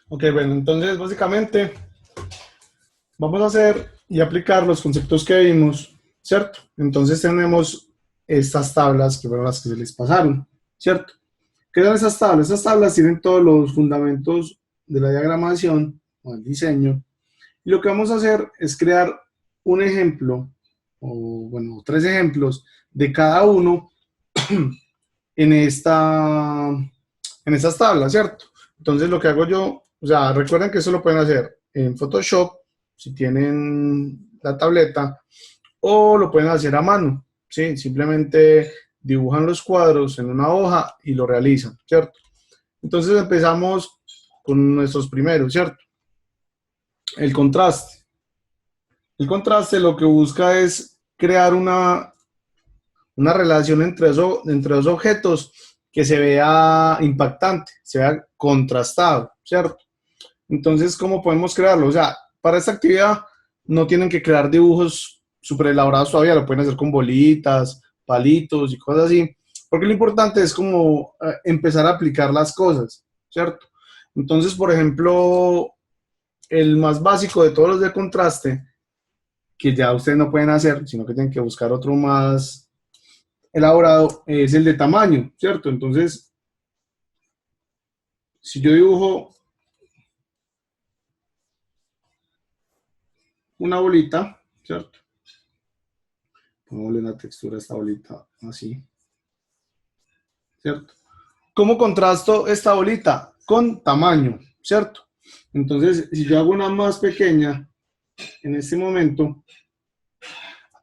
Ok, bueno, entonces básicamente vamos a hacer y aplicar los conceptos que vimos, ¿cierto? Entonces tenemos estas tablas que fueron las que se les pasaron, ¿cierto? ¿Qué son esas tablas? Esas tablas tienen todos los fundamentos de la diagramación o el diseño. Y lo que vamos a hacer es crear un ejemplo, o bueno, tres ejemplos de cada uno en en estas tablas, ¿cierto? Entonces lo que hago yo, o sea, recuerden que eso lo pueden hacer en Photoshop, si tienen la tableta, o lo pueden hacer a mano, ¿sí? Simplemente dibujan los cuadros en una hoja y lo realizan, ¿cierto? Entonces empezamos con nuestros primeros, ¿cierto? El contraste. El contraste lo que busca es crear una relación entre dos objetos que se vea impactante, se vea contrastado, ¿cierto? Entonces, ¿cómo podemos crearlo? O sea, para esta actividad no tienen que crear dibujos súper elaborados todavía, lo pueden hacer con bolitas, palitos y cosas así, porque lo importante es como empezar a aplicar las cosas, ¿cierto? Entonces, por ejemplo, el más básico de todos los de contraste, que ya ustedes no pueden hacer, sino que tienen que buscar otro más elaborado, es el de tamaño, ¿cierto? Entonces, si yo dibujo una bolita, ¿cierto? Pongámosle una textura a esta bolita así, ¿cierto? ¿Cómo contrasto esta bolita? Con tamaño, ¿cierto? Entonces, si yo hago una más pequeña en este momento,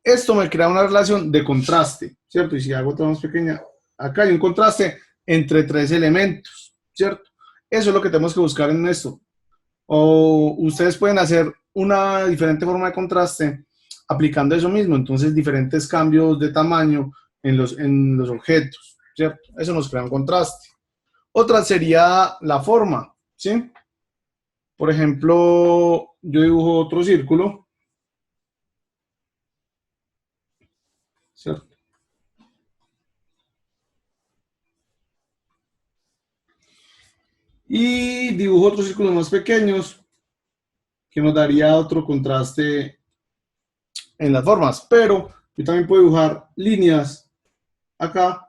esto me crea una relación de contraste, ¿cierto? Y si hago otra más pequeña, acá hay un contraste entre tres elementos, ¿cierto? Eso es lo que tenemos que buscar en esto. O ustedes pueden hacer una diferente forma de contraste aplicando eso mismo, entonces diferentes cambios de tamaño en los objetos, ¿cierto? Eso nos crea un contraste. Otra sería la forma, ¿sí? Por ejemplo, yo dibujo otro círculo, ¿cierto? Y dibujo otros círculos más pequeños que nos daría otro contraste en las formas, pero yo también puedo dibujar líneas acá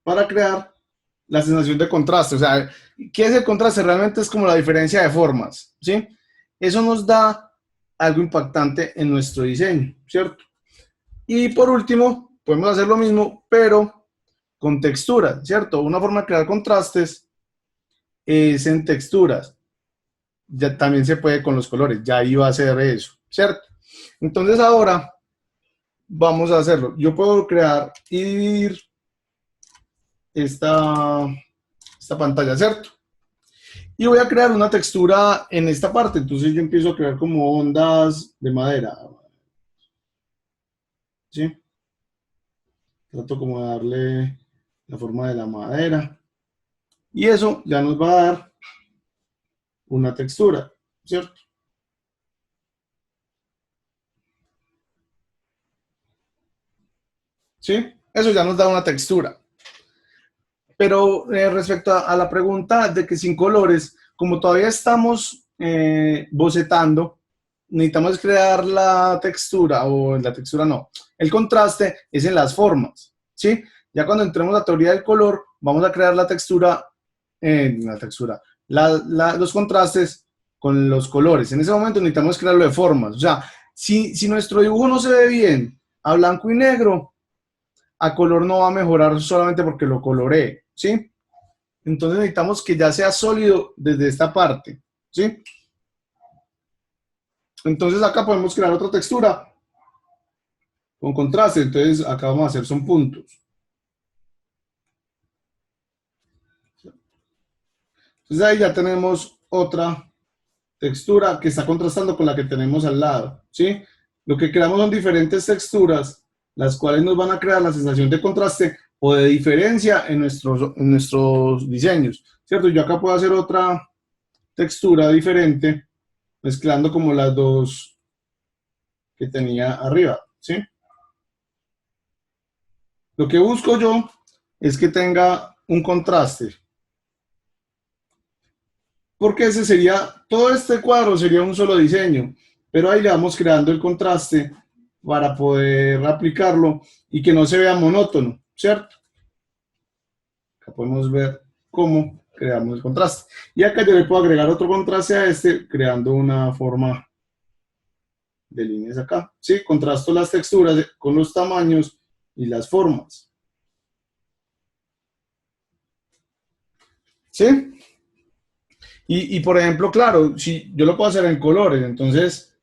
para crear la sensación de contraste. O sea, ¿qué es el contraste? Realmente es como la diferencia de formas, ¿sí? Eso nos da algo impactante en nuestro diseño, ¿cierto? Y por último, podemos hacer lo mismo, pero con texturas, ¿cierto? Una forma de crear contrastes es en texturas. Ya también se puede con los colores, ya iba a ser eso, ¿cierto? Entonces ahora vamos a hacerlo. Yo puedo crear y dividir esta, esta pantalla, ¿cierto? Y voy a crear una textura en esta parte. Entonces yo empiezo a crear como ondas de madera, ¿sí? Trato como de darle la forma de la madera. Y eso ya nos va a dar una textura, ¿cierto? ¿Sí? Eso ya nos da una textura. Pero respecto a la pregunta de que sin colores, como todavía estamos bocetando, necesitamos crear la textura, o la textura no, el contraste es en las formas, ¿sí? Ya cuando entremos a la teoría del color, vamos a crear la textura, los contrastes con los colores. En ese momento necesitamos crearlo de formas. O sea, si nuestro dibujo no se ve bien a blanco y negro, a color no va a mejorar solamente porque lo coloree, ¿sí? Entonces necesitamos que ya sea sólido desde esta parte, ¿sí? Entonces acá podemos crear otra textura con contraste, entonces acá vamos a hacer son puntos. Entonces ahí ya tenemos otra textura que está contrastando con la que tenemos al lado, ¿sí? Lo que creamos son diferentes texturas, las cuales nos van a crear la sensación de contraste o de diferencia en nuestros diseños, ¿cierto? Yo acá puedo hacer otra textura diferente, mezclando como las dos que tenía arriba, ¿sí? Lo que busco yo es que tenga un contraste porque ese sería, todo este cuadro sería un solo diseño, pero ahí le vamos creando el contraste para poder aplicarlo y que no se vea monótono, ¿cierto? Acá podemos ver cómo creamos el contraste. Y acá yo le puedo agregar otro contraste a este, creando una forma de líneas acá. ¿Sí? Contrasto las texturas con los tamaños y las formas. ¿Sí? Y por ejemplo, claro, si yo lo puedo hacer en colores, entonces,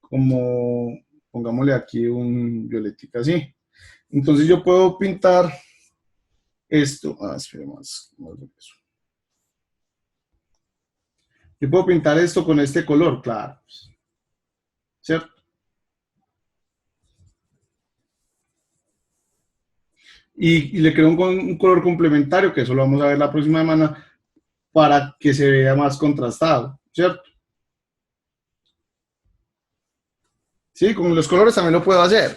como pongámosle aquí un violetica así. Entonces yo puedo pintar esto. Ah, espera más de eso. Yo puedo pintar esto con este color, claro. ¿Cierto? Y le creo un color complementario, que eso lo vamos a ver la próxima semana, para que se vea más contrastado, ¿cierto? Sí, con los colores también lo puedo hacer.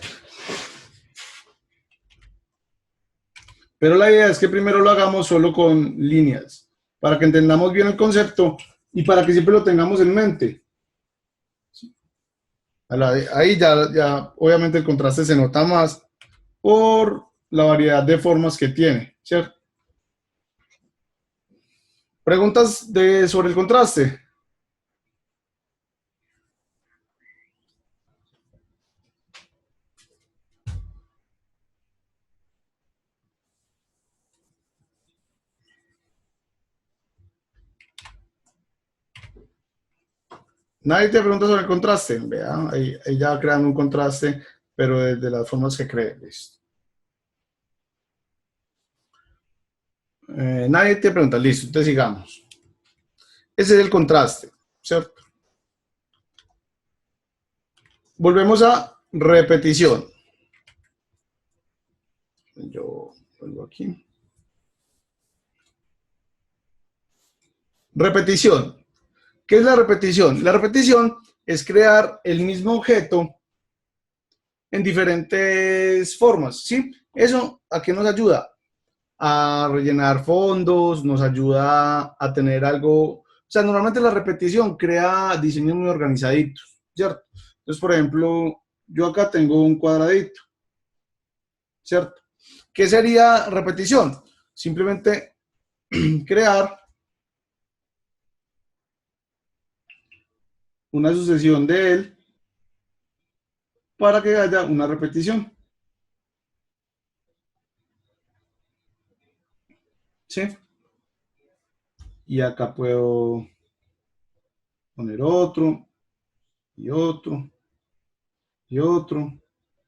Pero la idea es que primero lo hagamos solo con líneas, para que entendamos bien el concepto y para que siempre lo tengamos en mente. Ahí ya obviamente el contraste se nota más por la variedad de formas que tiene, ¿cierto? ¿Preguntas sobre el contraste? Nadie te pregunta sobre el contraste. Vea, ahí ya crean un contraste, pero de las formas que cree. Listo. Nadie te pregunta, listo, entonces sigamos. Ese es el contraste, ¿cierto? Volvemos a repetición. Yo vuelvo aquí. Repetición. ¿Qué es la repetición? La repetición es crear el mismo objeto en diferentes formas, ¿sí? ¿Eso a qué nos ayuda? A rellenar fondos, nos ayuda a tener algo, o sea, normalmente la repetición crea diseños muy organizaditos, ¿cierto? Entonces, por ejemplo, yo acá tengo un cuadradito, ¿cierto? ¿Qué sería repetición? Simplemente crear una sucesión de él para que haya una repetición, ¿sí? Y acá puedo poner otro, y otro, y otro,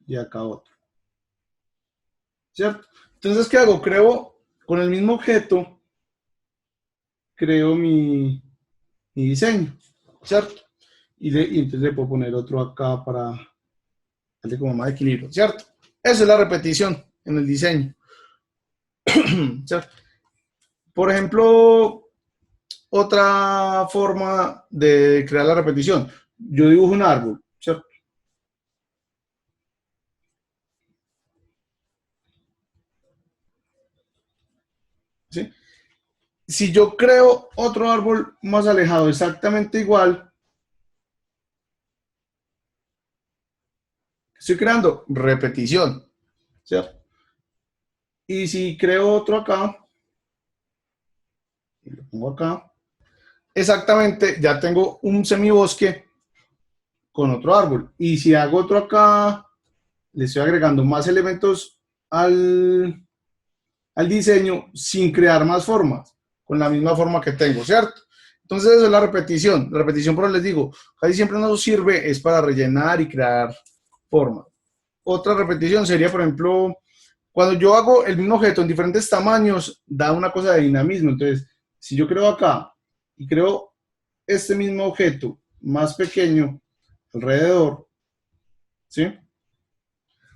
y acá otro, ¿cierto? Entonces, ¿qué hago? Creo, con el mismo objeto, creo mi diseño, ¿cierto? Y entonces le puedo poner otro acá para darle como más equilibrio, ¿cierto? Eso es la repetición en el diseño, ¿cierto? Por ejemplo, otra forma de crear la repetición. Yo dibujo un árbol, ¿cierto? ¿Sí? Si yo creo otro árbol más alejado, exactamente igual, estoy creando repetición, ¿cierto? Y si creo otro acá, y lo pongo acá, exactamente, ya tengo un semibosque con otro árbol. Y si hago otro acá, le estoy agregando más elementos al diseño sin crear más formas, con la misma forma que tengo, ¿cierto? Entonces eso es la repetición. La repetición, pero les digo, casi siempre nos sirve es para rellenar y crear formas. Otra repetición sería, por ejemplo, cuando yo hago el mismo objeto en diferentes tamaños, da una cosa de dinamismo. Entonces, si yo creo acá y creo este mismo objeto más pequeño alrededor, ¿sí?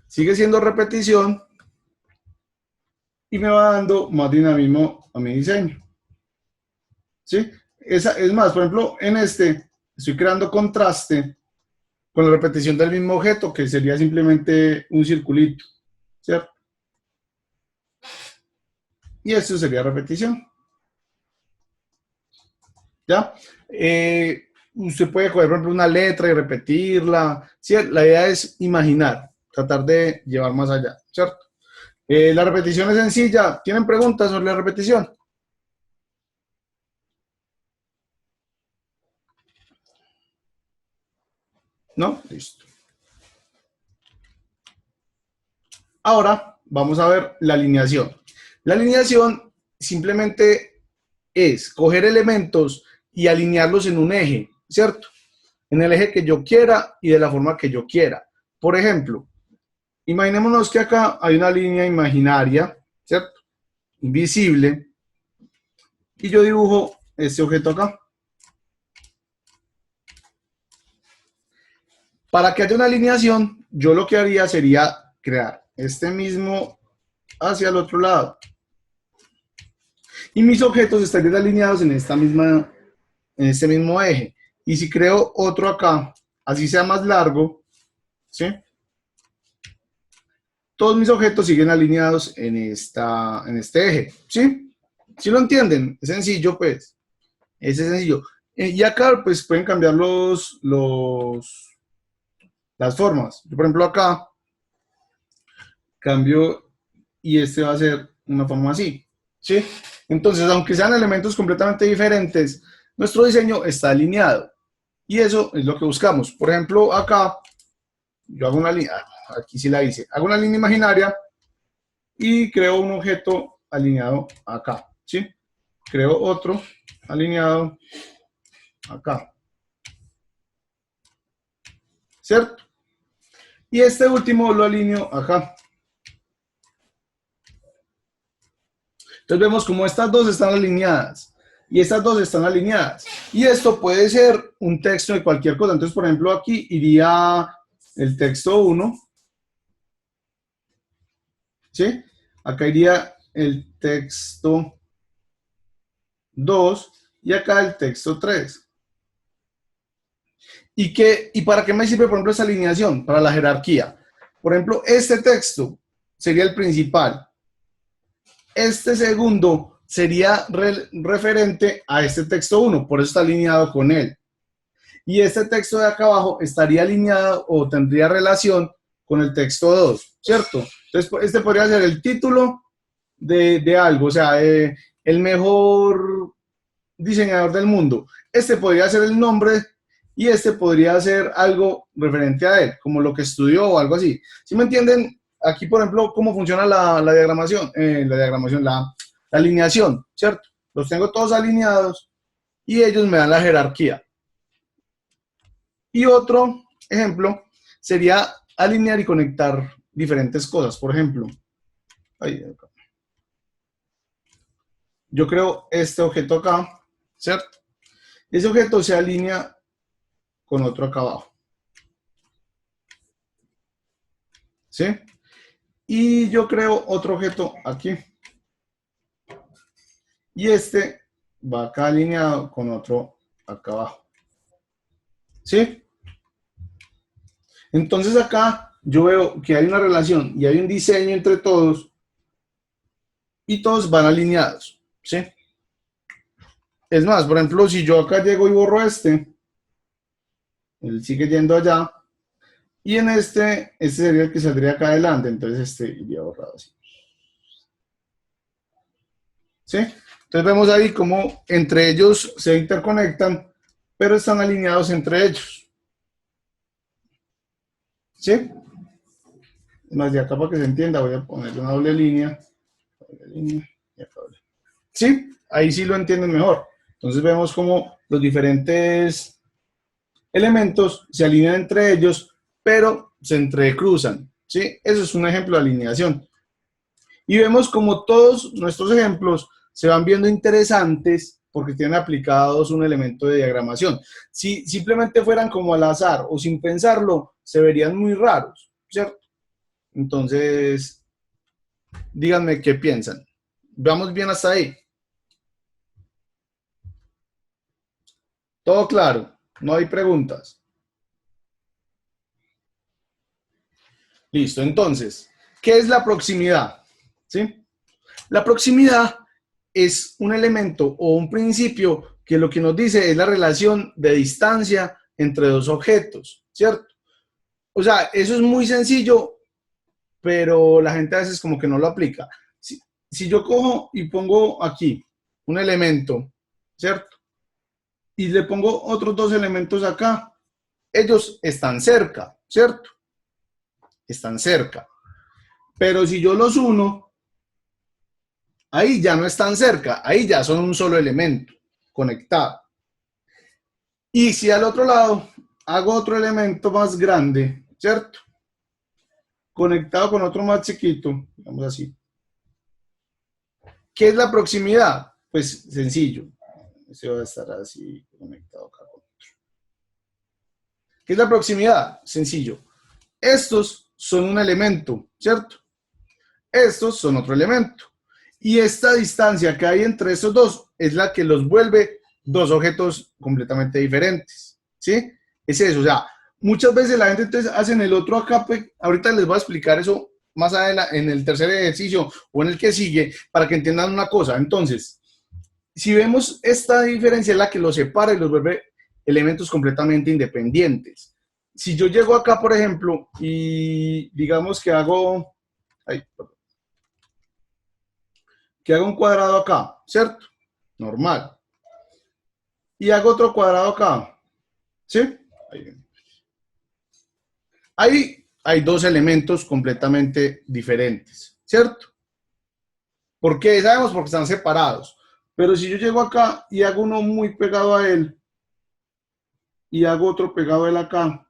Sigue siendo repetición y me va dando más dinamismo a mi diseño, ¿sí? Es más, por ejemplo, en este estoy creando contraste con la repetición del mismo objeto, que sería simplemente un circulito, ¿cierto? Y esto sería repetición. ¿Ya? Usted puede coger, por ejemplo, una letra y repetirla. ¿Sí? La idea es imaginar, tratar de llevar más allá, ¿cierto? La repetición es sencilla. ¿Tienen preguntas sobre la repetición? ¿No? Listo. Ahora vamos a ver la alineación. La alineación simplemente es coger elementos y alinearlos en un eje, ¿cierto? En el eje que yo quiera y de la forma que yo quiera. Por ejemplo, imaginémonos que acá hay una línea imaginaria, ¿cierto? Invisible, y yo dibujo este objeto acá. Para que haya una alineación, yo lo que haría sería crear este mismo hacia el otro lado. Y mis objetos estarían alineados en esta misma, en este mismo eje. Y si creo otro acá, así sea más largo, ¿sí? Todos mis objetos siguen alineados en este eje, ¿sí? ¿Sí lo entienden? Es sencillo, pues. Es sencillo. Y acá, pues, pueden cambiar las formas. Yo, por ejemplo, acá cambio y este va a ser una forma así, ¿sí? Entonces, aunque sean elementos completamente diferentes, nuestro diseño está alineado. Y eso es lo que buscamos. Por ejemplo, acá, yo hago una línea, aquí sí la hice, hago una línea imaginaria y creo un objeto alineado acá, ¿sí? Creo otro alineado acá, ¿cierto? Y este último lo alineo acá. Entonces vemos como estas dos están alineadas y estas dos están alineadas. Y esto puede ser un texto de cualquier cosa. Entonces, por ejemplo, aquí iría el texto 1, ¿sí? Acá iría el texto 2 y acá el texto 3. ¿Y para qué me sirve, por ejemplo, esa alineación? Para la jerarquía. Por ejemplo, este texto sería el principal. Este segundo sería referente a este texto 1, por eso está alineado con él. Y este texto de acá abajo estaría alineado o tendría relación con el texto 2, ¿cierto? Entonces, este podría ser el título de algo, o sea, el mejor diseñador del mundo. Este podría ser el nombre y este podría ser algo referente a él, como lo que estudió o algo así. ¿Sí me entienden? Aquí, por ejemplo, cómo funciona la diagramación, la alineación, ¿cierto? Los tengo todos alineados y ellos me dan la jerarquía. Y otro ejemplo sería alinear y conectar diferentes cosas. Por ejemplo, yo creo este objeto acá, ¿cierto? Ese objeto se alinea con otro acá abajo, ¿sí? Y yo creo otro objeto aquí. Y este va acá alineado con otro acá abajo, ¿sí? Entonces acá yo veo que hay una relación y hay un diseño entre todos y todos van alineados, ¿sí? Es más, por ejemplo, si yo acá llego y borro este, él sigue yendo allá, y en este sería el que saldría acá adelante, entonces este iría borrado así, ¿sí? Entonces vemos ahí cómo entre ellos se interconectan, pero están alineados entre ellos, ¿sí? Más de acá para que se entienda, voy a poner una doble línea, y acá doble. ¿Sí? Ahí sí lo entienden mejor. Entonces vemos cómo los diferentes elementos se alinean entre ellos, pero se entrecruzan, ¿sí? Eso es un ejemplo de alineación. Y vemos como todos nuestros ejemplos se van viendo interesantes porque tienen aplicados un elemento de diagramación. Si simplemente fueran como al azar o sin pensarlo, se verían muy raros, ¿cierto? Entonces, díganme qué piensan. ¿Vamos bien hasta ahí? Todo claro, no hay preguntas. Listo, entonces, ¿qué es la proximidad? ¿Sí? La proximidad es un elemento o un principio que lo que nos dice es la relación de distancia entre dos objetos, ¿cierto? O sea, eso es muy sencillo, pero la gente a veces como que no lo aplica. Si yo cojo y pongo aquí un elemento, ¿cierto? Y le pongo otros dos elementos acá, ellos están cerca, ¿cierto? Están cerca. Pero si yo los uno, ahí ya no están cerca, ahí ya son un solo elemento conectado. Y si al otro lado hago otro elemento más grande, ¿cierto? Conectado con otro más chiquito, digamos así. ¿Qué es la proximidad? Pues sencillo. Este va a estar así conectado acá con otro. ¿Qué es la proximidad? Sencillo. Estos son un elemento, ¿cierto? Estos son otro elemento. Y esta distancia que hay entre estos dos es la que los vuelve dos objetos completamente diferentes, ¿sí? Es eso, o sea, muchas veces la gente entonces hacen el otro acá, ahorita les voy a explicar eso más adelante en el tercer ejercicio o en el que sigue, para que entiendan una cosa. Entonces, si vemos esta diferencia es la que los separa y los vuelve elementos completamente independientes. Si yo llego acá, por ejemplo, y digamos que hago... Ay, que hago un cuadrado acá, ¿cierto? Normal. Y hago otro cuadrado acá, ¿sí? Ahí hay dos elementos completamente diferentes, ¿cierto? ¿Por qué? Sabemos porque están separados. Pero si yo llego acá y hago uno muy pegado a él, y hago otro pegado a él acá,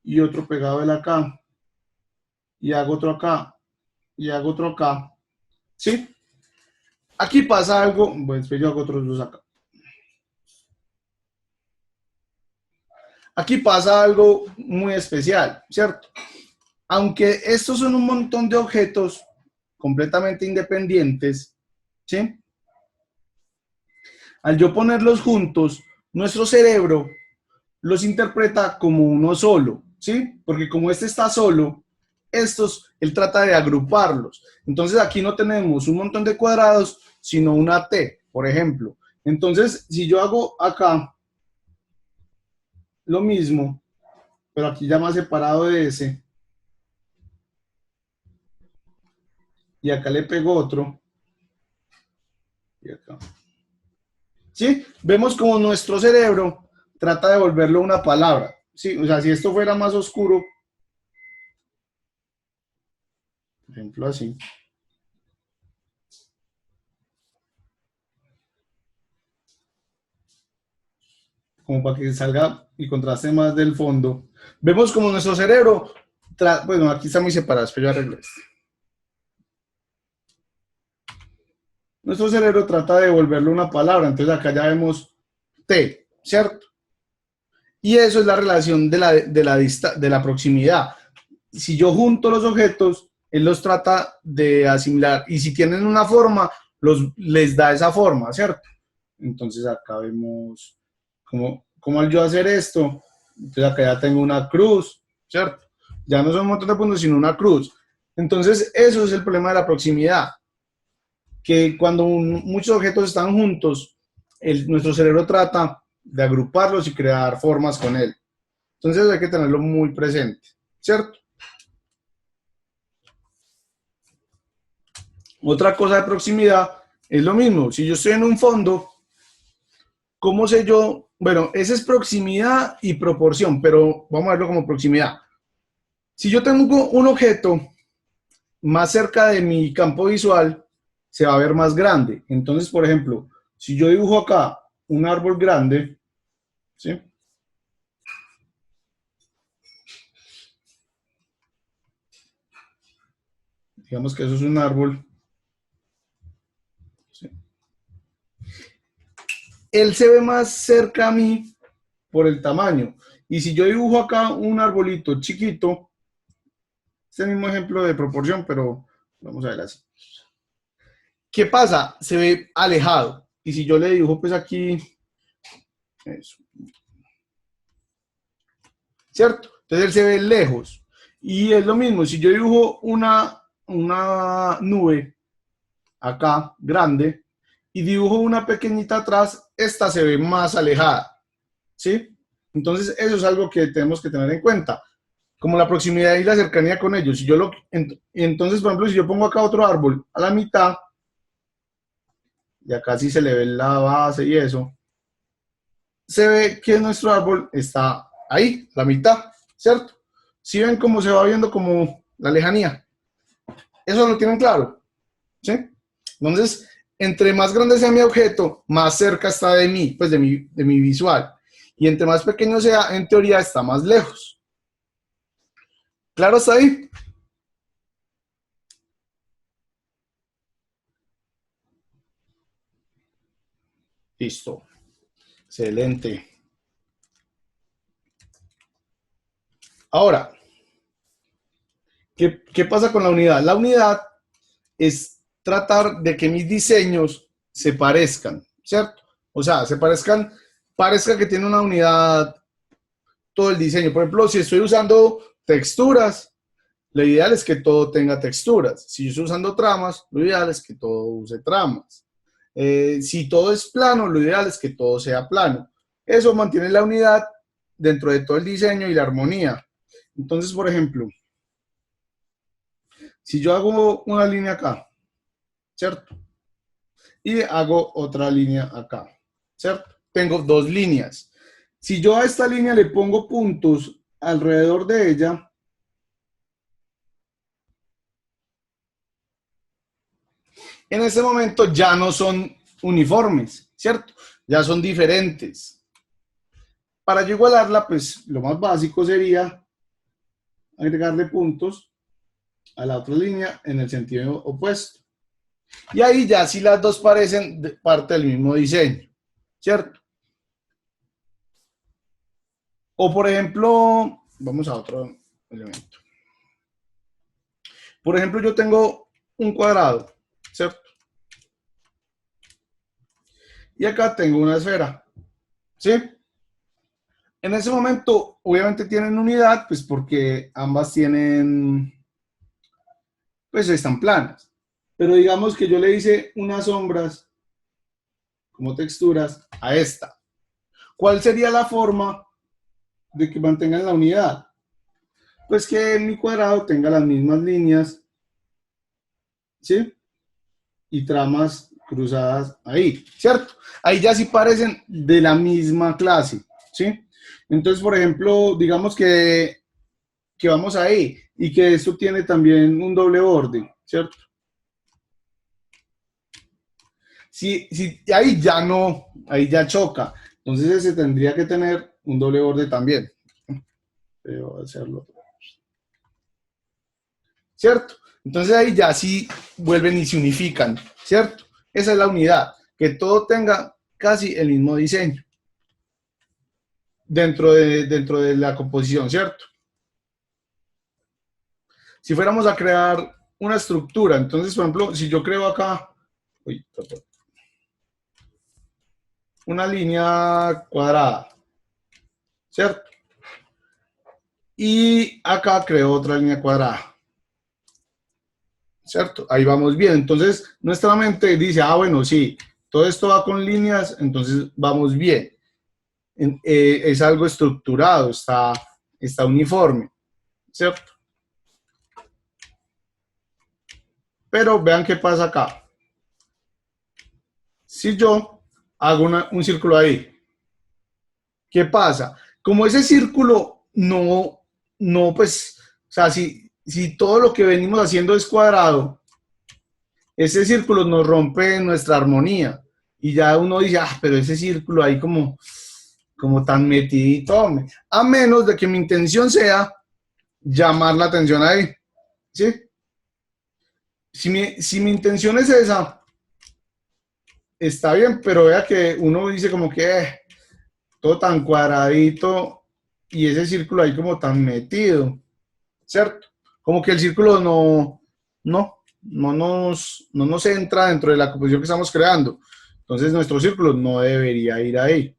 y otro pegado a él acá, y hago otro acá, y hago otro acá, ¿sí? Aquí pasa algo, pues yo hago otros dos acá. Aquí pasa algo muy especial, ¿cierto? Aunque estos son un montón de objetos completamente independientes, ¿sí? Al yo ponerlos juntos, nuestro cerebro los interpreta como uno solo, ¿sí? Porque como este está solo, estos, él trata de agruparlos. Entonces aquí no tenemos un montón de cuadrados, sino una T, por ejemplo. Entonces, si yo hago acá lo mismo, pero aquí ya más separado de ese, y acá le pego otro, y acá. ¿Sí? Vemos como nuestro cerebro trata de volverlo una palabra. ¿Sí? O sea, si esto fuera más oscuro, por ejemplo así, como para que salga y contraste más del fondo, vemos como nuestro cerebro, bueno, aquí está muy separado, pero yo arreglo esto. Nuestro cerebro trata de volverlo una palabra, entonces acá ya vemos T, ¿cierto? Y eso es la relación de la proximidad. Si yo junto los objetos, él los trata de asimilar, y si tienen una forma, les da esa forma, ¿cierto? Entonces acá vemos cómo al yo hacer esto, entonces acá ya tengo una cruz, ¿cierto? Ya no son un montón de puntos, sino una cruz. Entonces eso es el problema de la proximidad, que cuando muchos objetos están juntos, nuestro cerebro trata de agruparlos y crear formas con él. Entonces hay que tenerlo muy presente, ¿cierto? Otra cosa de proximidad es lo mismo. Si yo estoy en un fondo, ¿cómo sé yo? Bueno, esa es proximidad y proporción, pero vamos a verlo como proximidad. Si yo tengo un objeto más cerca de mi campo visual, se va a ver más grande. Entonces, por ejemplo, si yo dibujo acá un árbol grande, ¿sí? Digamos que eso es un árbol, ¿sí? Él se ve más cerca a mí por el tamaño. Y si yo dibujo acá un arbolito chiquito, este mismo ejemplo de proporción, pero vamos a ver así. ¿Qué pasa? Se ve alejado. Y si yo le dibujo pues aquí, eso, ¿cierto? Entonces él se ve lejos. Y es lo mismo, si yo dibujo una nube acá, grande, y dibujo una pequeñita atrás, esta se ve más alejada, ¿sí? Entonces, eso es algo que tenemos que tener en cuenta, como la proximidad y la cercanía con ellos. Si yo entonces, por ejemplo, si yo pongo acá otro árbol a la mitad, y acá sí se le ve la base y eso, se ve que nuestro árbol está ahí, la mitad, ¿cierto? Si ven cómo se va viendo como la lejanía. Eso lo tienen claro, ¿sí? Entonces, entre más grande sea mi objeto, más cerca está de mí, pues de mi visual. Y entre más pequeño sea, en teoría, está más lejos. ¿Claro está ahí? Listo. Excelente. Ahora, ¿qué pasa con la unidad? La unidad es tratar de que mis diseños se parezcan, ¿cierto? O sea, parezca que tiene una unidad todo el diseño. Por ejemplo, si estoy usando texturas, lo ideal es que todo tenga texturas. Si yo estoy usando tramas, lo ideal es que todo use tramas. Si todo es plano, lo ideal es que todo sea plano. Eso mantiene la unidad dentro de todo el diseño y la armonía. Entonces, por ejemplo, si yo hago una línea acá, ¿cierto? Y hago otra línea acá, ¿cierto? Tengo dos líneas. Si yo a esta línea le pongo puntos alrededor de ella, en ese momento ya no son uniformes, ¿cierto? Ya son diferentes. Para yo igualarla, pues lo más básico sería agregarle puntos a la otra línea en el sentido opuesto. Y ahí ya sí las dos parecen parte del mismo diseño, ¿cierto? O por ejemplo, vamos a otro elemento. Por ejemplo, yo tengo un cuadrado, ¿cierto? Y acá tengo una esfera, ¿sí? En ese momento, obviamente tienen unidad, pues porque ambas tienen, pues están planas. Pero digamos que yo le hice unas sombras como texturas a esta. ¿Cuál sería la forma de que mantengan la unidad? Pues que mi cuadrado tenga las mismas líneas, ¿sí? Y tramas cruzadas ahí, ¿cierto? Ahí ya sí parecen de la misma clase, ¿sí? Entonces, por ejemplo, digamos que vamos ahí y que esto tiene también un doble borde, ¿cierto? Si ahí ya no, ahí ya choca. Entonces ese tendría que tener un doble borde también. Debo hacerlo. ¿Cierto? Entonces ahí ya sí vuelven y se unifican, ¿cierto? Esa es la unidad, que todo tenga casi el mismo diseño dentro de la composición, ¿cierto? Si fuéramos a crear una estructura, entonces, por ejemplo, si yo creo acá uy, una línea cuadrada, ¿cierto? Y acá creo otra línea cuadrada, ¿cierto? Ahí vamos bien. Entonces, nuestra mente dice, ah, bueno, sí, todo esto va con líneas, entonces vamos bien. Es algo estructurado, está uniforme, ¿cierto? Pero vean qué pasa acá. Si yo hago un círculo ahí, ¿qué pasa? Como ese círculo no, pues, o sea, si todo lo que venimos haciendo es cuadrado, ese círculo nos rompe nuestra armonía. Y ya uno dice, ah, pero ese círculo ahí como tan metidito, a menos de que mi intención sea llamar la atención ahí, ¿sí? Si mi intención es esa, está bien, pero vea que uno dice como que todo tan cuadradito y ese círculo ahí como tan metido, ¿cierto? Como que el círculo no nos entra dentro de la composición que estamos creando. Entonces nuestro círculo no debería ir ahí,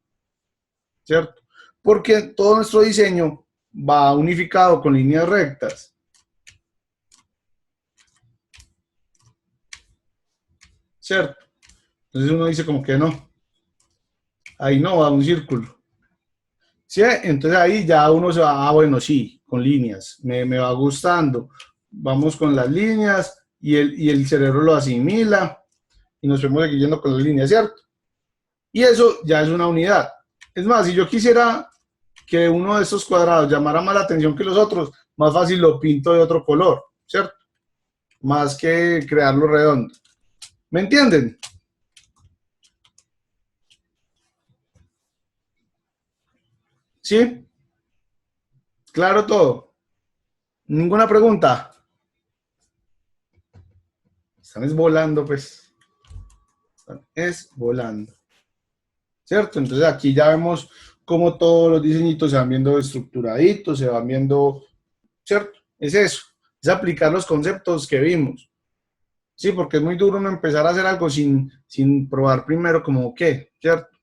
¿cierto? Porque todo nuestro diseño va unificado con líneas rectas, ¿cierto? Entonces uno dice como que no. Ahí no va un círculo. ¿Sí? Entonces ahí ya uno se va, bueno, sí, con líneas, me va gustando. Vamos con las líneas y el cerebro lo asimila y nos fuimos aquí yendo con las líneas, ¿cierto? Y eso ya es una unidad. Es más, si yo quisiera que uno de estos cuadrados llamara más la atención que los otros, más fácil lo pinto de otro color, ¿cierto? Más que crearlo redondo. ¿Me entienden? ¿Sí? Claro todo. ¿Ninguna pregunta? Están es volando, pues. Están es volando. ¿Cierto? Entonces aquí ya vemos cómo todos los diseñitos se van viendo estructuraditos, se van viendo, ¿cierto? Es eso, es aplicar los conceptos que vimos. Sí, porque es muy duro uno empezar a hacer algo sin probar primero como qué, ¿cierto?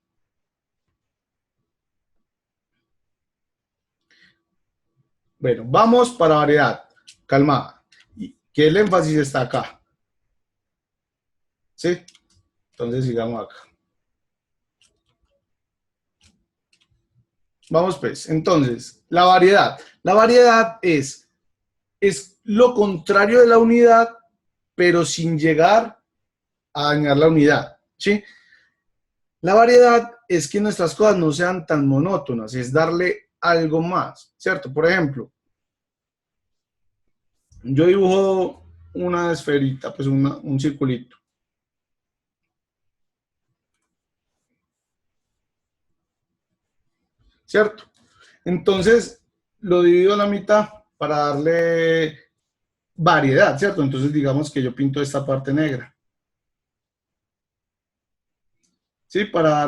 Bueno, vamos para variedad. Calma. ¿Qué el énfasis está acá? ¿Sí? Entonces sigamos acá. Vamos pues. Entonces, la variedad. La variedad es lo contrario de la unidad, pero sin llegar a dañar la unidad. ¿Sí? La variedad es que nuestras cosas no sean tan monótonas, es darle algo más, ¿cierto? Por ejemplo, yo dibujo una esferita, pues un circulito, ¿cierto? Entonces, lo divido a la mitad para darle variedad, ¿cierto? Entonces, digamos que yo pinto esta parte negra, ¿sí? Para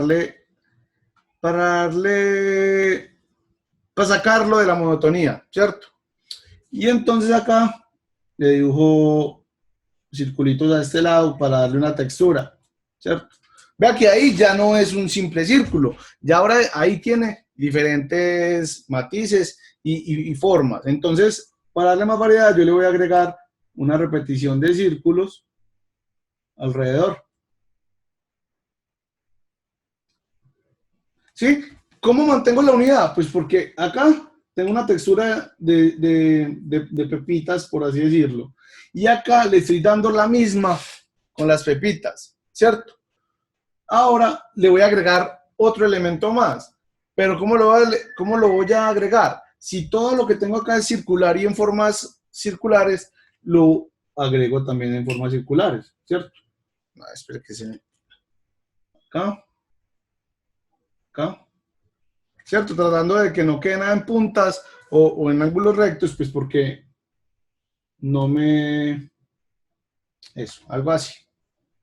sacarlo de la monotonía, ¿cierto? Y entonces acá le dibujo circulitos a este lado para darle una textura, ¿cierto? Vea que ahí ya no es un simple círculo, ya ahora ahí tiene diferentes matices y formas. Entonces, para darle más variedad, yo le voy a agregar una repetición de círculos alrededor. ¿Sí? ¿Cómo mantengo la unidad? Pues porque acá tengo una textura de pepitas, por así decirlo. Y acá le estoy dando la misma con las pepitas, ¿cierto? Ahora le voy a agregar otro elemento más. Pero cómo lo voy a agregar? Si todo lo que tengo acá es circular y en formas circulares, lo agrego también en formas circulares, ¿cierto? No, espera que se me... Acá, acá, ¿cierto? Tratando de que no quede nada en puntas o en ángulos rectos, pues porque no me... Eso, algo así,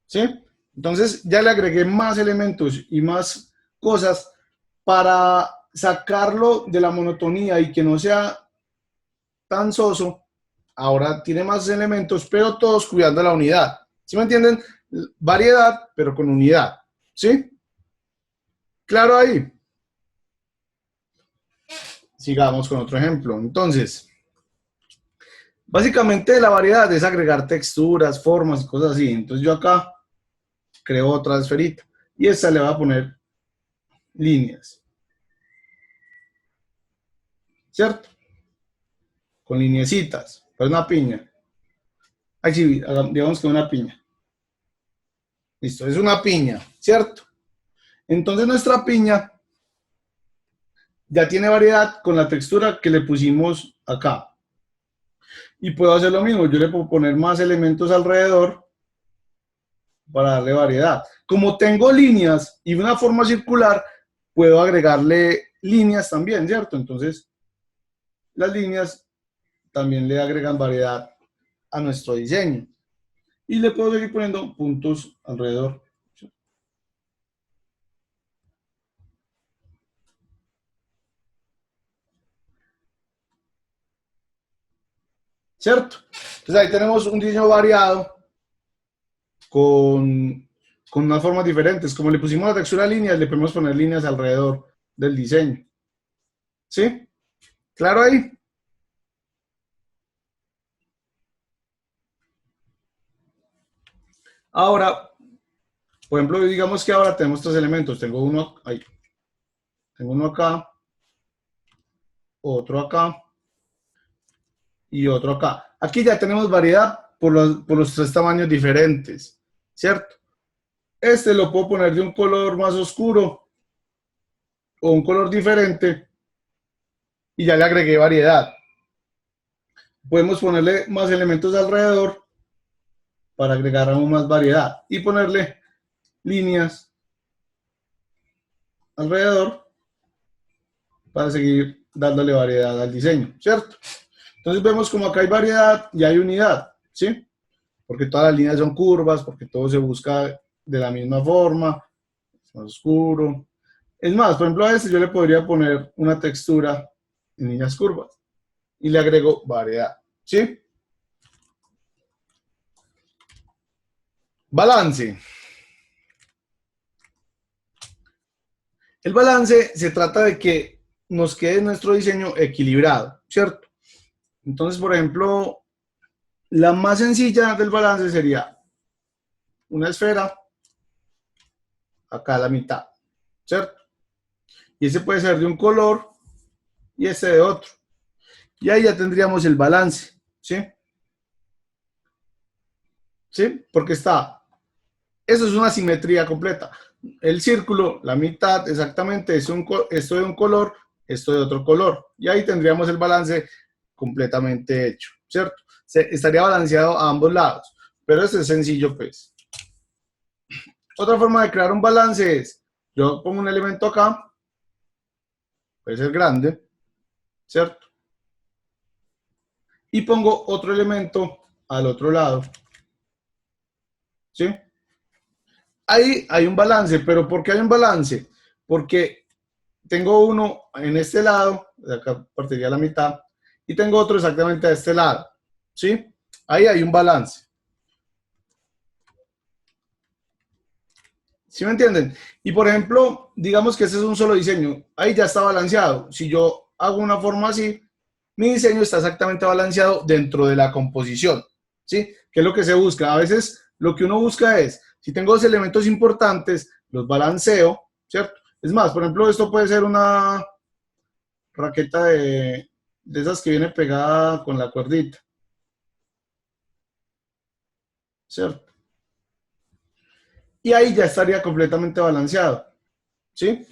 ¿sí? Entonces ya le agregué más elementos y más cosas para sacarlo de la monotonía y que no sea tan soso. Ahora tiene más elementos, pero todos cuidando la unidad. ¿Sí me entienden? Variedad, pero con unidad. ¿Sí? Claro ahí. Sigamos con otro ejemplo. Entonces, básicamente la variedad es agregar texturas, formas y cosas así. Entonces yo acá creo otra esferita y esta le voy a poner líneas, ¿cierto? Con lineecitas. Pues una piña. Ahí sí, digamos que una piña. Listo, es una piña, ¿cierto? Entonces nuestra piña ya tiene variedad con la textura que le pusimos acá. Y puedo hacer lo mismo, yo le puedo poner más elementos alrededor para darle variedad. Como tengo líneas y una forma circular, puedo agregarle líneas también, ¿cierto? Entonces, las líneas también le agregan variedad a nuestro diseño. Y le puedo seguir poniendo puntos alrededor. ¿Cierto? Entonces ahí tenemos un diseño variado con unas formas diferentes. Como le pusimos la textura a líneas, le podemos poner líneas alrededor del diseño. ¿Sí? Claro ahí. Ahora, Por ejemplo, digamos que ahora tenemos tres elementos. Tengo uno ahí. Tengo uno acá, otro acá y otro acá. Aquí ya tenemos variedad por los tres tamaños diferentes, ¿cierto? Este lo puedo poner de un color más oscuro o un color diferente y ya le agregué variedad. Podemos ponerle más elementos alrededor para agregar aún más variedad y ponerle líneas alrededor para seguir dándole variedad al diseño, ¿cierto? Entonces vemos como acá hay variedad y hay unidad, ¿sí? Porque todas las líneas son curvas, porque todo se busca de la misma forma, es más oscuro. Es más, por ejemplo, a este yo le podría poner una textura en líneas curvas y le agrego variedad, ¿sí? Balance. El balance se trata de que nos quede nuestro diseño equilibrado, ¿cierto? Entonces, por ejemplo, la más sencilla del balance sería una esfera, acá a la mitad, ¿cierto? Y ese puede ser de un color y este de otro. Y ahí ya tendríamos el balance, ¿sí? ¿Sí? Porque eso es una simetría completa. El círculo, la mitad exactamente, es esto de un color, esto de otro color. Y ahí tendríamos el balance completamente hecho, ¿cierto? Estaría balanceado a ambos lados. Pero eso es sencillo, pues. Otra forma de crear un balance es, yo pongo un elemento acá, puede ser grande, ¿cierto? Y pongo otro elemento al otro lado, ¿sí? Ahí hay un balance, pero ¿por qué hay un balance? Porque tengo uno en este lado, de acá partiría la mitad, y tengo otro exactamente a este lado, ¿sí? Ahí hay un balance. ¿Sí me entienden? Y por ejemplo, digamos que este es un solo diseño, ahí ya está balanceado. Si yo hago una forma así, mi diseño está exactamente balanceado dentro de la composición, ¿sí? ¿Qué es lo que se busca? A veces lo que uno busca es, si tengo dos elementos importantes, los balanceo, ¿cierto? Es más, por ejemplo, esto puede ser una raqueta de esas que viene pegada con la cuerdita, ¿cierto? Y ahí ya estaría completamente balanceado, ¿sí?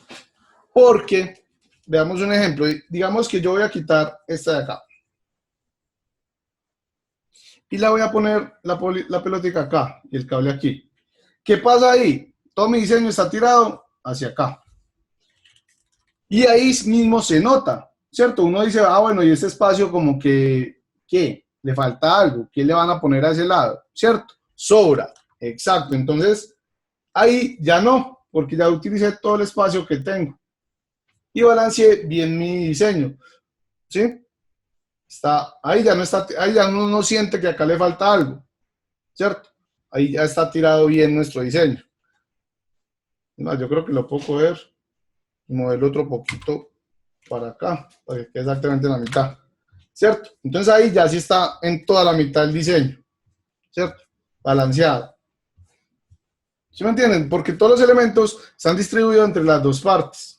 Porque, veamos un ejemplo, digamos que yo voy a quitar esta de acá y la voy a poner la pelotita acá y el cable aquí. ¿Qué pasa ahí? Todo mi diseño está tirado hacia acá. Y ahí mismo se nota, ¿cierto? Uno dice, ah, bueno, y este espacio como que, ¿qué? Le falta algo, ¿qué le van a poner a ese lado? ¿Cierto? Sobra, exacto. Entonces, ahí ya no, porque ya utilicé todo el espacio que tengo. Y balanceé bien mi diseño, ¿sí? Ahí ya no está, ahí ya uno no siente que acá le falta algo, ¿cierto? Ahí ya está tirado bien nuestro diseño. No, yo creo que lo puedo coger y moverlo otro poquito para acá, para que quede exactamente en la mitad, ¿cierto? Entonces ahí ya sí está en toda la mitad del diseño, ¿cierto? Balanceado. ¿Sí me entienden? Porque todos los elementos están distribuidos entre las dos partes.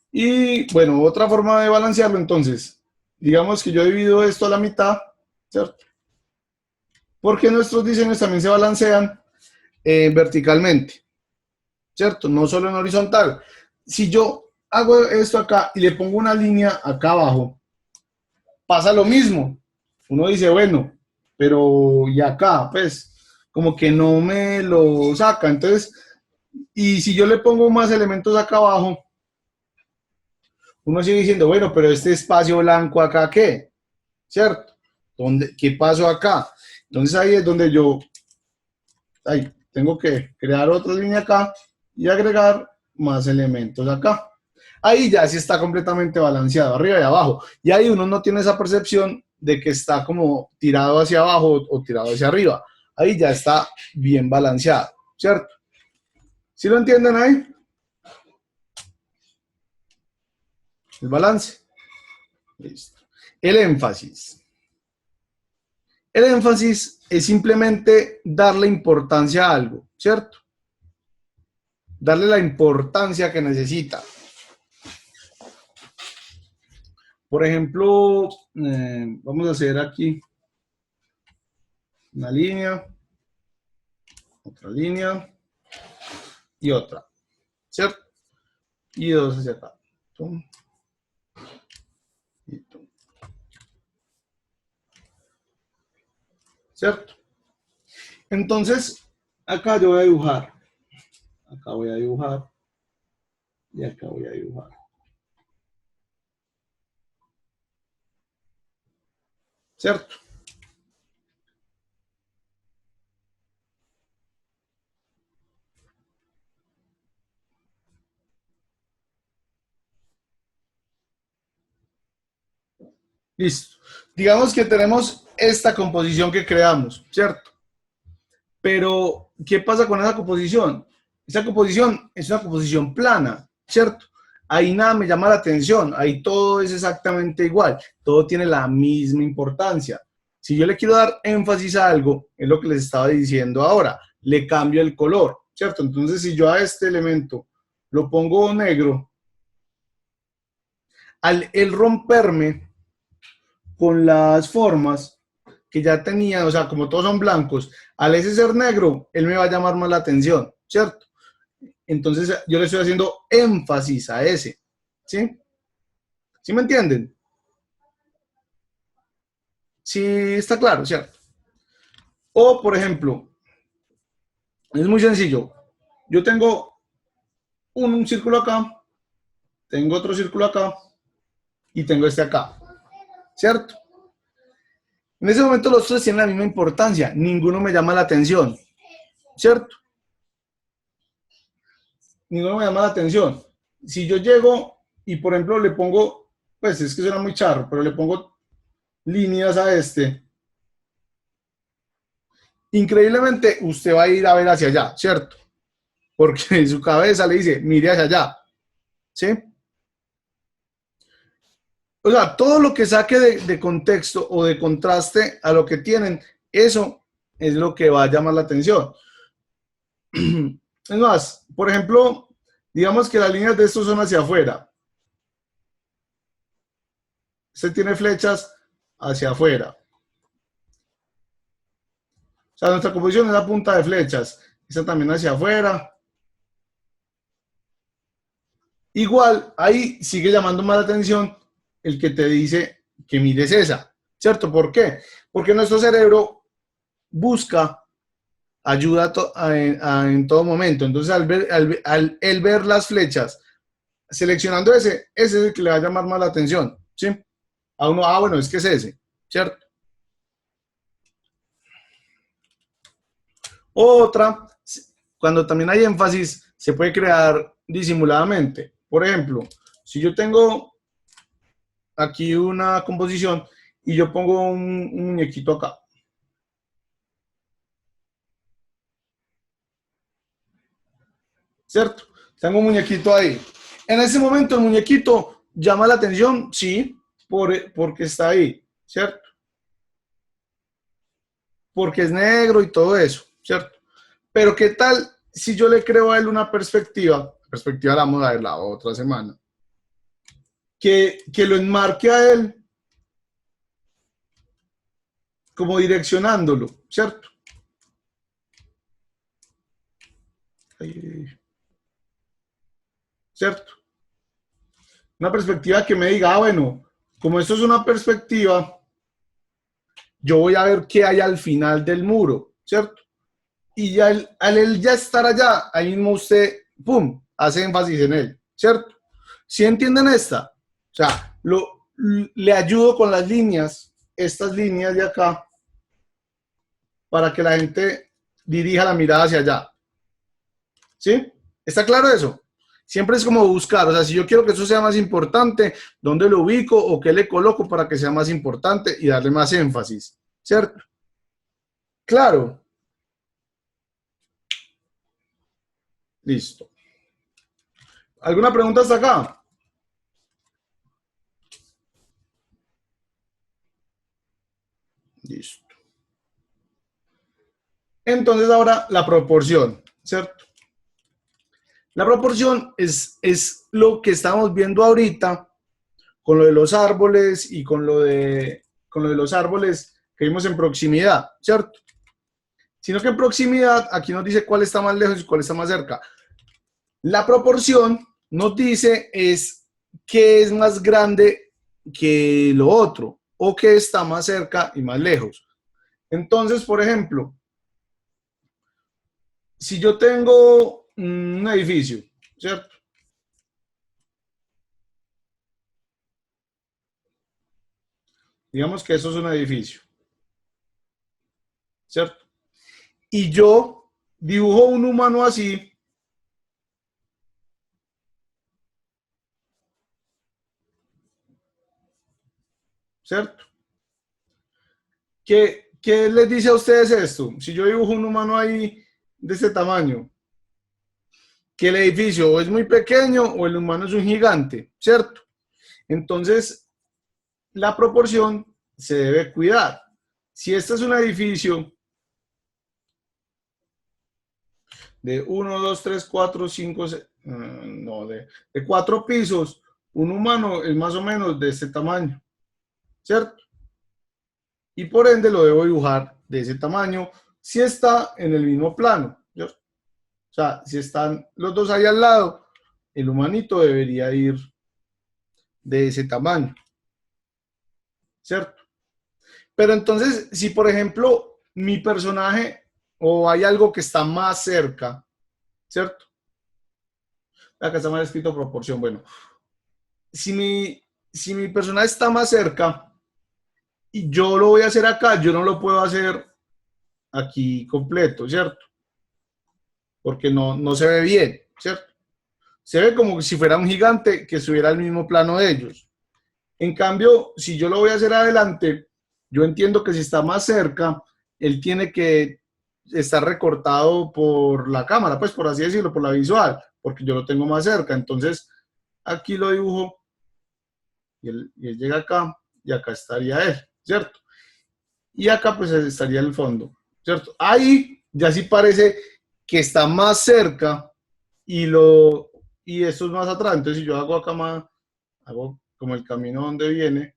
Y bueno, otra forma de balancearlo entonces, digamos que yo divido esto a la mitad, ¿cierto? Porque nuestros diseños también se balancean verticalmente, ¿cierto? No solo en horizontal. Si yo hago esto acá y le pongo una línea acá abajo, pasa lo mismo. Uno dice, bueno, pero y acá, pues, como que no me lo saca. Entonces, y si yo le pongo más elementos acá abajo, uno sigue diciendo, bueno, pero este espacio blanco acá, ¿qué? ¿Cierto? ¿Qué pasó acá? Entonces ahí es donde yo ahí, tengo que crear otra línea acá y agregar más elementos acá. Ahí ya sí está completamente balanceado, arriba y abajo. Y ahí uno no tiene esa percepción de que está como tirado hacia abajo o tirado hacia arriba. Ahí ya está bien balanceado, ¿cierto? ¿Sí lo entienden ahí? El balance. Listo. El énfasis. El énfasis es simplemente darle importancia a algo, ¿cierto? Darle la importancia que necesita. Por ejemplo, vamos a hacer aquí una línea, otra línea y otra, ¿cierto? Y dos hacia acá. Tum, y tum. ¿Cierto? Entonces, acá yo voy a dibujar. Acá voy a dibujar. Y acá voy a dibujar. ¿Cierto? Listo. Digamos que tenemos esta composición que creamos, ¿cierto? Pero, ¿qué pasa con esa composición? Esa composición es una composición plana, ¿cierto? Ahí nada me llama la atención, ahí todo es exactamente igual, todo tiene la misma importancia. Si yo le quiero dar énfasis a algo, es lo que les estaba diciendo ahora, le cambio el color, ¿cierto? Entonces, si yo a este elemento lo pongo negro, al el romperme con las formas que ya tenía, o sea, como todos son blancos, al ese ser negro, él me va a llamar más la atención, ¿cierto? Entonces yo le estoy haciendo énfasis a ese, ¿sí? ¿Sí me entienden? Sí está claro, ¿cierto? O, por ejemplo, es muy sencillo, yo tengo un círculo acá, tengo otro círculo acá y tengo este acá, ¿cierto? En ese momento los tres tienen la misma importancia, ninguno me llama la atención, ¿cierto? Ninguno me llama la atención. Si yo llego y, por ejemplo, le pongo, pues es que suena muy charro, pero le pongo líneas a este, increíblemente usted va a ir a ver hacia allá, ¿cierto? Porque su cabeza le dice, mire hacia allá, ¿sí? O sea, todo lo que saque de contexto o de contraste a lo que tienen, eso es lo que va a llamar la atención. Es más, por ejemplo, digamos que las líneas de estos son hacia afuera. Este tiene flechas hacia afuera. O sea, nuestra composición es la punta de flechas. Esta también hacia afuera. Igual, ahí sigue llamando más la atención el que te dice que mires esa, ¿cierto? ¿Por qué? Porque nuestro cerebro busca ayuda en todo momento. Entonces, al el ver las flechas, seleccionando ese es el que le va a llamar más la atención, ¿sí? A uno, bueno, es que es ese, ¿cierto? Otra, cuando también hay énfasis, se puede crear disimuladamente. Por ejemplo, si yo tengo aquí una composición y yo pongo un muñequito acá, ¿cierto? Tengo un muñequito ahí. En ese momento el muñequito llama la atención, sí, porque está ahí, ¿cierto? Porque es negro y todo eso, ¿cierto? Pero ¿qué tal si yo le creo a él una perspectiva? Perspectiva la vamos a ver la otra semana. Que lo enmarque a él como direccionándolo, ¿cierto? ¿Cierto? Una perspectiva que me diga, bueno, como esto es una perspectiva, yo voy a ver qué hay al final del muro, ¿cierto? Y ya al él ya estar allá, ahí mismo usted, ¡pum!, hace énfasis en él, ¿cierto? ¿Sí entienden esta? O sea, le ayudo con las líneas, estas líneas de acá, para que la gente dirija la mirada hacia allá. ¿Sí? ¿Está claro eso? Siempre es como buscar, o sea, si yo quiero que eso sea más importante, ¿dónde lo ubico o qué le coloco para que sea más importante y darle más énfasis? ¿Cierto? Claro. Listo. ¿Alguna pregunta hasta acá? Listo. Entonces ahora la proporción, ¿cierto? La proporción es lo que estamos viendo ahorita con lo de los árboles y con lo de los árboles que vimos en proximidad, ¿cierto? Sino que en proximidad aquí nos dice cuál está más lejos y cuál está más cerca. La proporción nos dice es qué es más grande que lo otro o qué está más cerca y más lejos. Entonces, por ejemplo, si yo tengo un edificio, ¿cierto? Digamos que eso es un edificio, ¿cierto? Y yo dibujo un humano así, ¿cierto? ¿Qué les dice a ustedes esto? Si yo dibujo un humano ahí de este tamaño, que el edificio o es muy pequeño o el humano es un gigante, ¿cierto? Entonces, la proporción se debe cuidar. Si este es un edificio de 1, 2, 3, 4, 5, no, de 4 pisos, un humano es más o menos de este tamaño, ¿cierto? Y por ende lo debo dibujar de ese tamaño si está en el mismo plano, ¿cierto? O sea, si están los dos ahí al lado, el humanito debería ir de ese tamaño, ¿cierto? Pero entonces, si por ejemplo mi personaje o hay algo que está más cerca, ¿cierto? Acá está mal escrito proporción. Bueno, si mi personaje está más cerca y yo lo voy a hacer acá, yo no lo puedo hacer aquí completo, ¿cierto? Porque no se ve bien, ¿cierto? Se ve como si fuera un gigante que estuviera al mismo plano de ellos. En cambio, si yo lo voy a hacer adelante, yo entiendo que si está más cerca, él tiene que estar recortado por la cámara, pues por así decirlo, por la visual, porque yo lo tengo más cerca. Entonces, aquí lo dibujo y él llega acá y acá estaría él, ¿cierto? Y acá pues estaría el fondo, ¿cierto? Ahí ya sí parece que está más cerca y esto es más atrás. Entonces, si yo hago acá más, hago como el camino donde viene,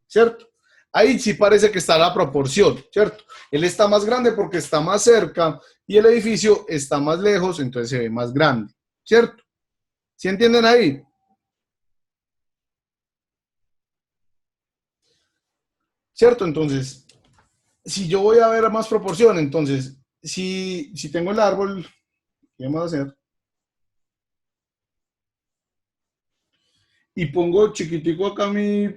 ¿cierto? Ahí sí parece que está la proporción, ¿cierto? Él está más grande porque está más cerca y el edificio está más lejos, entonces se ve más grande, ¿cierto? ¿Sí entienden ahí? ¿Cierto? Entonces, si yo voy a ver más proporción, entonces, si tengo el árbol, ¿qué vamos a hacer? Y pongo chiquitico acá mi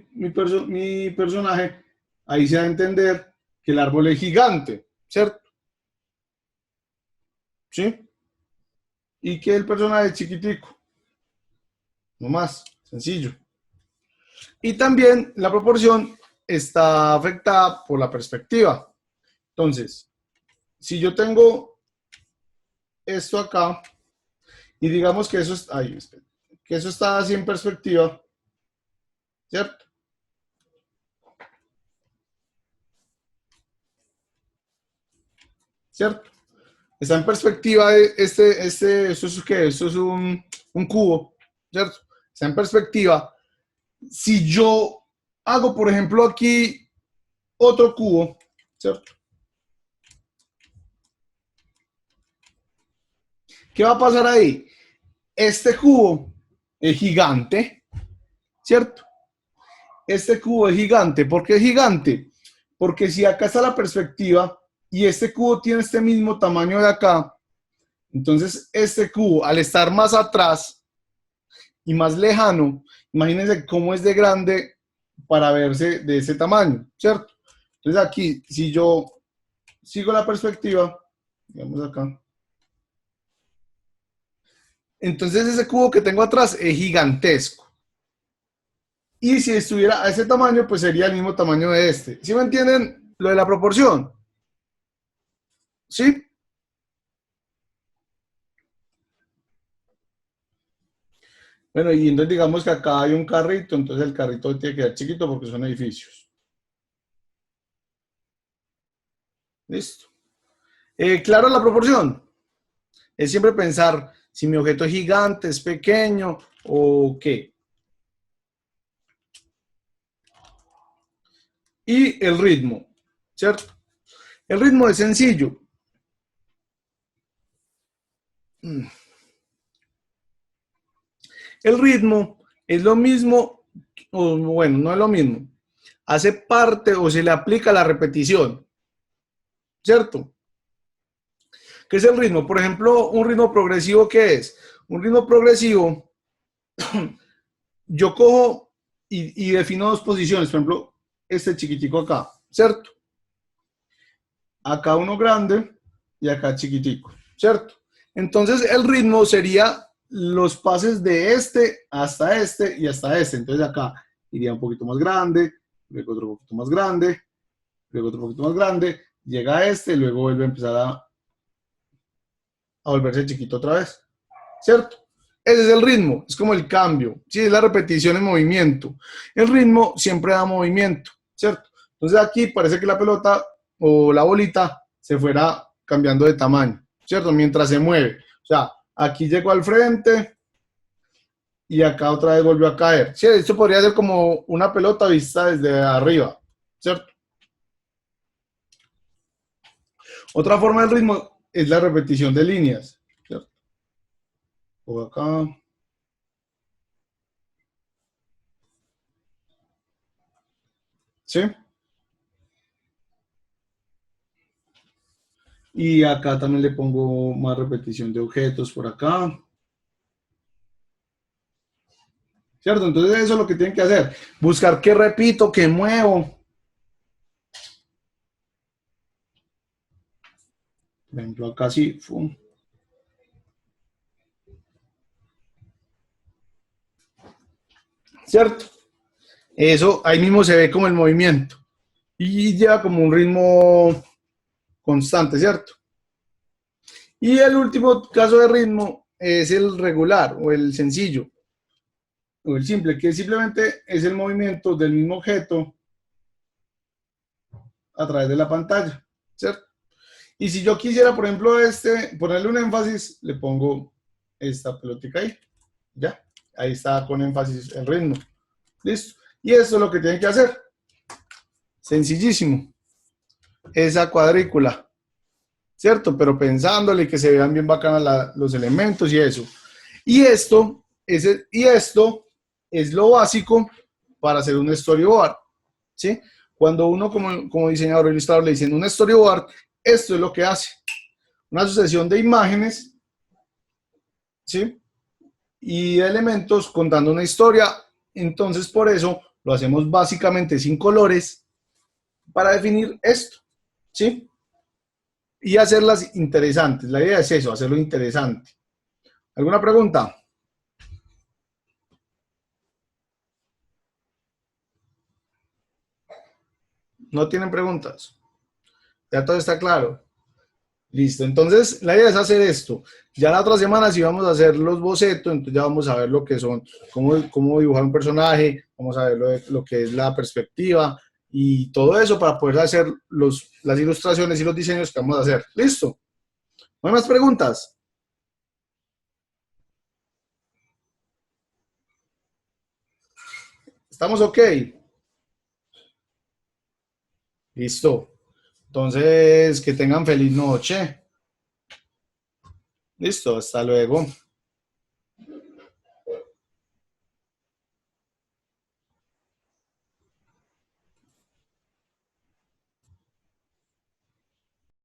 personaje, ahí se va a entender que el árbol es gigante, ¿cierto? ¿Sí? Y que el personaje es chiquitico, no más, sencillo. Y también la proporción está afectada por la perspectiva. Entonces, si yo tengo esto acá y digamos que eso, que eso está así en perspectiva, ¿cierto? ¿Cierto? Está en perspectiva esto es ¿qué? Esto es un cubo, ¿cierto? Está en perspectiva. Si yo hago, por ejemplo, aquí otro cubo, ¿cierto? ¿Qué va a pasar ahí? Este cubo es gigante, ¿cierto? Este cubo es gigante. ¿Por qué es gigante? Porque si acá está la perspectiva y este cubo tiene este mismo tamaño de acá, entonces este cubo, al estar más atrás y más lejano, imagínense cómo es de grande para verse de ese tamaño, ¿cierto? Entonces aquí, si yo sigo la perspectiva, digamos acá, entonces ese cubo que tengo atrás es gigantesco. Y si estuviera a ese tamaño, pues sería el mismo tamaño de este. ¿Sí me entienden lo de la proporción? ¿Sí? Bueno, y entonces digamos que acá hay un carrito, entonces el carrito tiene que ser chiquito porque son edificios. Listo. Claro, la proporción. Es siempre pensar si mi objeto es gigante, es pequeño o qué. Y el ritmo, ¿cierto? El ritmo es sencillo. El ritmo es lo mismo, o bueno, no es lo mismo. Hace parte o se le aplica la repetición, ¿cierto? ¿Qué es el ritmo? Por ejemplo, un ritmo progresivo, ¿qué es? Un ritmo progresivo, yo cojo y defino dos posiciones, por ejemplo, este chiquitico acá, ¿cierto? Acá uno grande y acá chiquitico, ¿cierto? Entonces el ritmo sería los pases de este y hasta este. Entonces acá iría un poquito más grande, luego otro poquito más grande, luego otro poquito más grande, llega a este y luego vuelve a empezar a volverse chiquito otra vez, ¿cierto? Ese es el ritmo, es como el cambio, ¿sí? Es la repetición en movimiento. El ritmo siempre da movimiento, ¿cierto? Entonces aquí parece que la pelota o la bolita se fuera cambiando de tamaño, ¿cierto? Mientras se mueve. O sea, aquí llegó al frente y acá otra vez volvió a caer. Sí, esto podría ser como una pelota vista desde arriba, ¿cierto? Otra forma del ritmo es la repetición de líneas, ¿cierto? O acá, ¿sí? Y acá también le pongo más repetición de objetos por acá, ¿cierto? Entonces eso es lo que tienen que hacer, buscar qué repito, qué muevo. Por ejemplo, acá sí, ¡fum! ¿Cierto? Eso ahí mismo se ve como el movimiento y lleva como un ritmo constante, ¿cierto? Y el último caso de ritmo es el regular o el sencillo o el simple, que simplemente es el movimiento del mismo objeto a través de la pantalla, ¿cierto? Y si yo quisiera, por ejemplo, ponerle un énfasis, le pongo esta pelotita ahí, ya, ahí está con énfasis el ritmo, listo. Y eso es lo que tienen que hacer, sencillísimo, esa cuadrícula, ¿cierto? Pero pensándole que se vean bien bacanas los elementos y eso. Y esto es lo básico para hacer un storyboard, ¿sí? Cuando uno como diseñador o ilustrador le dicen un storyboard, esto es lo que hace. Una sucesión de imágenes, ¿sí? Y de elementos contando una historia. Entonces, por eso lo hacemos básicamente sin colores para definir esto, ¿sí? Y hacerlas interesantes. La idea es eso, hacerlo interesante. ¿Alguna pregunta? ¿No tienen preguntas? Ya todo está claro. Listo, entonces la idea es hacer esto. Ya la otra semana sí vamos a hacer los bocetos, entonces ya vamos a ver lo que son, cómo dibujar un personaje, vamos a ver lo que es la perspectiva y todo eso para poder hacer las ilustraciones y los diseños que vamos a hacer. Listo. ¿No hay más preguntas? ¿Estamos ok? Listo. Entonces, que tengan feliz noche. Listo, hasta luego.